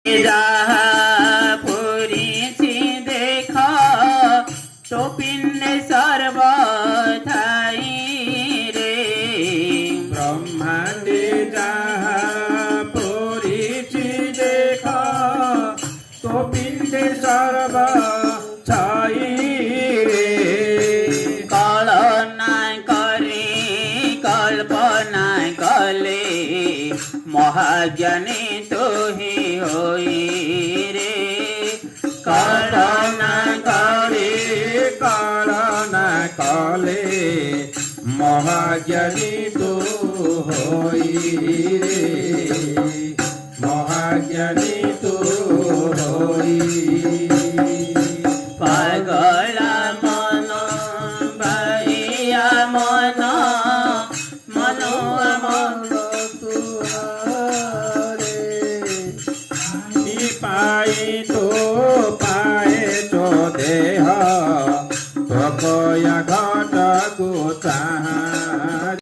যাহা পুরিছি দেখ তো পিণ্ডে সর্বথাই রে। ব্রহ্মাণ্ডে যাহা পুরিছি দেখ তো পিণ্ডে সর্বথাই রে। কলনা করে কল্পনা কলে মহাজ্ঞানী তোহি হই রে। কলনা করে কলনা কলে মহাজ্ঞানী তো হই রে। মহাজ্ঞানী তো হই। পাগলা মন ভাইয়া মন মন মন পাই তো পায়ে তো দেহ তো কয়া ঘটকু চাহা